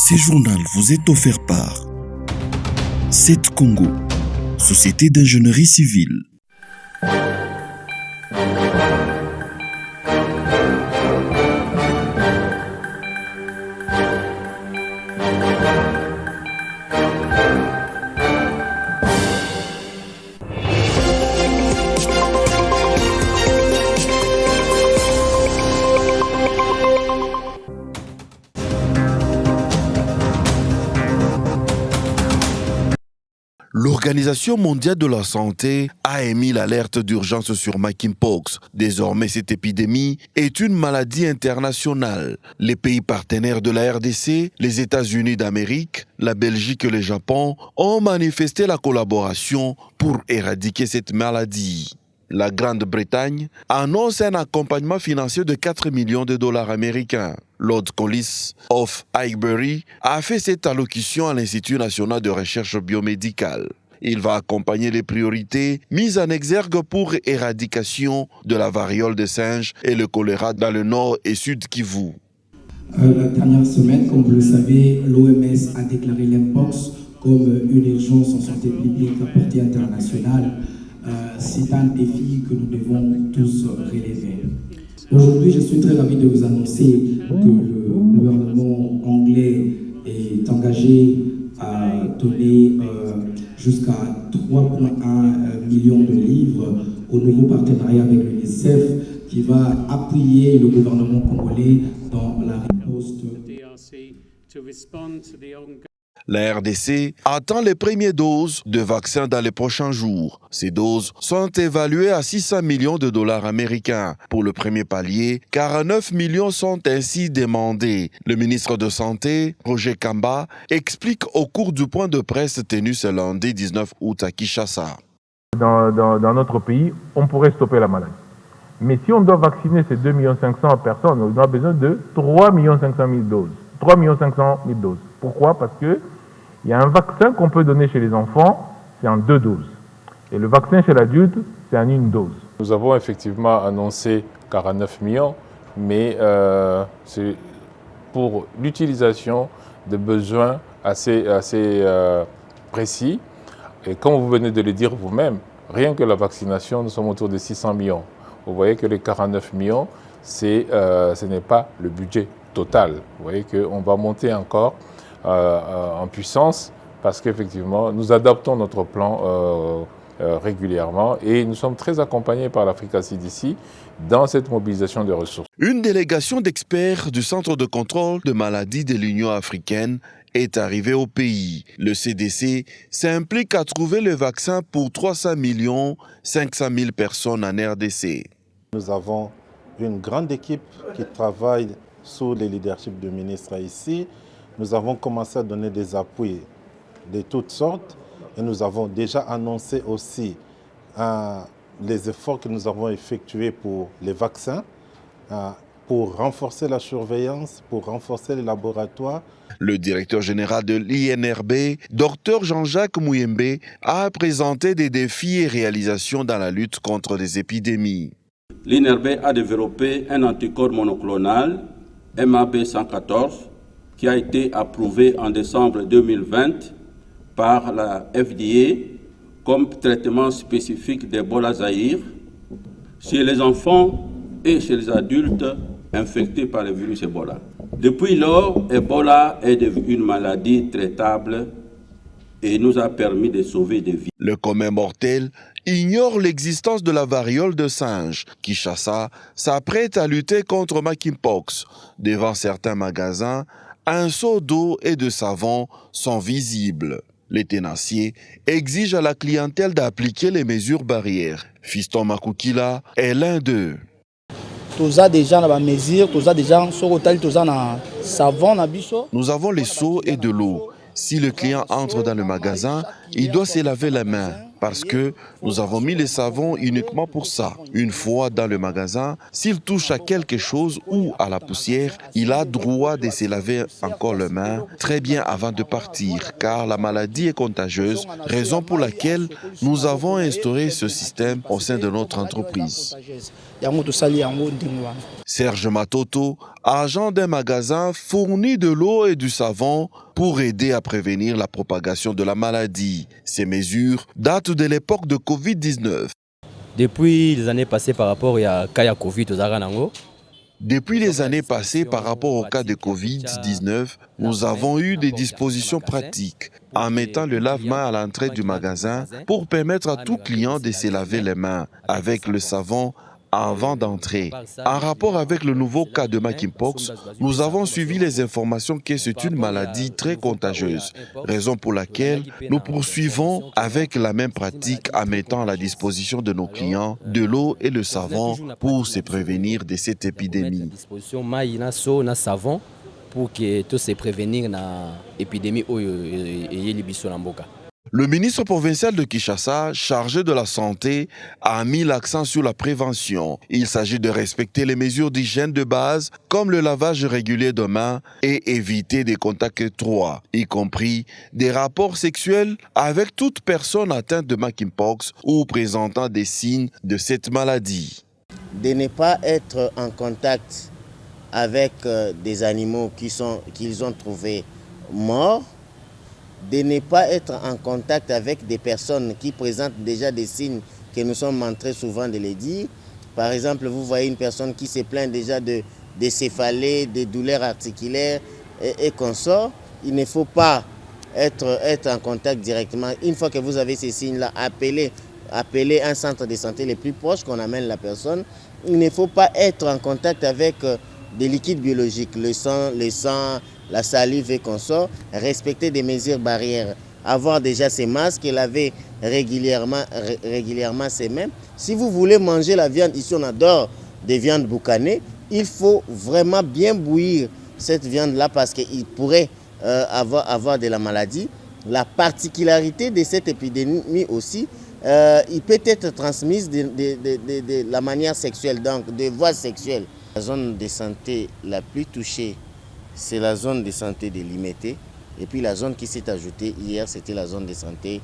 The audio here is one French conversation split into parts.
Ce journal vous est offert par CET Congo, Société d'ingénierie civile. L'Organisation mondiale de la santé a émis l'alerte d'urgence sur monkeypox. Désormais, cette épidémie est une maladie internationale. Les pays partenaires de la RDC, les États-Unis d'Amérique, la Belgique et le Japon ont manifesté la collaboration pour éradiquer cette maladie. La Grande-Bretagne annonce un accompagnement financier de 4 millions de dollars américains. Lord Collis of Highbury a fait cette allocution à l'Institut national de recherche biomédicale. Il va accompagner les priorités mises en exergue pour éradication de la variole des singes et le choléra dans le nord et sud Kivu. La dernière semaine, comme vous le savez, l'OMS a déclaré l'Mpox comme une urgence en santé publique à portée internationale. C'est un défi que nous devons tous relever. Aujourd'hui, je suis très ravi de vous annoncer que le gouvernement anglais est engagé à donner jusqu'à 3,1 millions de livres au nouveau partenariat avec l'UNICEF qui va appuyer le gouvernement congolais dans la riposte. La RDC attend les premières doses de vaccins dans les prochains jours. Ces doses sont évaluées à 600 millions de dollars américains. Pour le premier palier, 49 millions sont ainsi demandés. Le ministre de Santé, Roger Kamba, explique au cours du point de presse tenu ce lundi 19 août à Kinshasa. Dans notre pays, on pourrait stopper la maladie. Mais si on doit vacciner ces 2 500 000 personnes, on a besoin de 3 500 000 doses. 3 500 000 doses. Pourquoi? Parce que il y a un vaccin qu'on peut donner chez les enfants, c'est en 2 doses. Et le vaccin chez l'adulte, c'est en 1 dose. Nous avons effectivement annoncé 49 millions, mais c'est pour l'utilisation de besoins assez précis. Et comme vous venez de le dire vous-même, rien que la vaccination, nous sommes autour de 600 millions. Vous voyez que les 49 millions, ce n'est pas le budget total. Vous voyez qu'on va monter encore en puissance parce qu'effectivement, nous adaptons notre plan régulièrement et nous sommes très accompagnés par l'Africa CDC dans cette mobilisation de ressources. Une délégation d'experts du Centre de contrôle de maladies de l'Union africaine est arrivée au pays. Le CDC s'implique à trouver le vaccin pour 300 500 000 personnes en RDC. Nous avons une grande équipe qui travaille sous le leadership du ministre ici. Nous avons commencé à donner des appuis de toutes sortes et nous avons déjà annoncé aussi les efforts que nous avons effectués pour les vaccins, pour renforcer la surveillance, pour renforcer les laboratoires. Le directeur général de l'INRB, Dr Jean-Jacques Mouyembe, a présenté des défis et réalisations dans la lutte contre les épidémies. L'INRB a développé un anticorps monoclonal, MAB114, qui a été approuvé en décembre 2020 par la FDA comme traitement spécifique d'Ebola Zaïre chez les enfants et chez les adultes infectés par le virus Ebola. Depuis lors, Ebola est devenue une maladie traitable et nous a permis de sauver des vies. Le commun mortel ignore l'existence de la variole de singe. Kinshasa s'apprête à lutter contre monkeypox. Devant certains magasins, un seau d'eau et de savon sont visibles. Les tenanciers exigent à la clientèle d'appliquer les mesures barrières. Fiston Makukila est l'un d'eux. Nous avons les seaux et de l'eau. Si le client entre dans le magasin, il doit se laver la main parce que nous avons mis les savons uniquement pour ça. Une fois dans le magasin, s'il touche à quelque chose ou à la poussière, il a droit de se laver encore les mains très bien avant de partir, car la maladie est contagieuse, raison pour laquelle nous avons instauré ce système au sein de notre entreprise. Serge Matoto, agent d'un magasin, fournit de l'eau et du savon pour aider à prévenir la propagation de la maladie. Ces mesures datent de l'époque de Covid-19. Depuis les années passées par rapport à Kaya Covid aux Aranango, Depuis les années passées par rapport au cas de Covid-19, nous avons eu des dispositions pratiques en mettant le lave-main à l'entrée du magasin pour permettre à tout client de se laver les mains avec le savon avant d'entrer. En rapport avec le nouveau cas de Monkeypox, nous avons suivi les informations que c'est une maladie très contagieuse, raison pour laquelle nous poursuivons avec la même pratique en mettant à la disposition de nos clients de l'eau et le savon pour se prévenir de cette épidémie. Pour que tout se prévenir na épidémie Le ministre provincial de Kinshasa, chargé de la santé, a mis l'accent sur la prévention. Il s'agit de respecter les mesures d'hygiène de base, comme le lavage régulier de mains et éviter des contacts étroits, y compris des rapports sexuels avec toute personne atteinte de Monkeypox ou présentant des signes de cette maladie. De ne pas être en contact avec des animaux qu'ils ont trouvés morts, de ne pas être en contact avec des personnes qui présentent déjà des signes que nous sommes en train souvent de les dire. Par exemple, vous voyez une personne qui se plaint déjà de céphalées, de douleurs articulaires et consorts. Il ne faut pas être en contact directement. Une fois que vous avez ces signes-là, appelez un centre de santé le plus proche, qu'on amène la personne. Il ne faut pas être en contact avec des liquides biologiques, le sang, la salive et consorts, respecter des mesures barrières, avoir déjà ses masques et laver régulièrement ses mains. Si vous voulez manger la viande, ici on adore des viandes boucanées, il faut vraiment bien bouillir cette viande-là parce qu'il pourrait avoir de la maladie. La particularité de cette épidémie aussi, il peut être transmise de la manière sexuelle, donc de voie sexuelle. La zone de santé la plus touchée, c'est la zone de santé de Limete. Et puis la zone qui s'est ajoutée hier, c'était la zone de santé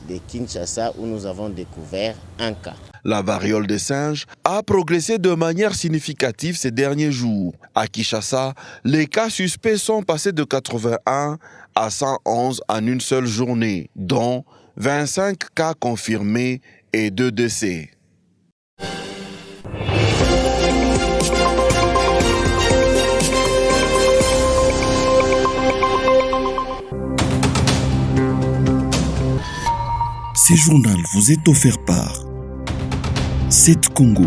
de Kinshasa où nous avons découvert un cas. La variole des singes a progressé de manière significative ces derniers jours. À Kinshasa, les cas suspects sont passés de 81 à 111 en une seule journée, dont 25 cas confirmés et 2 décès. Ce journal vous est offert par 7 Congo,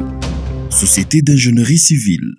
Société d'ingénierie civile.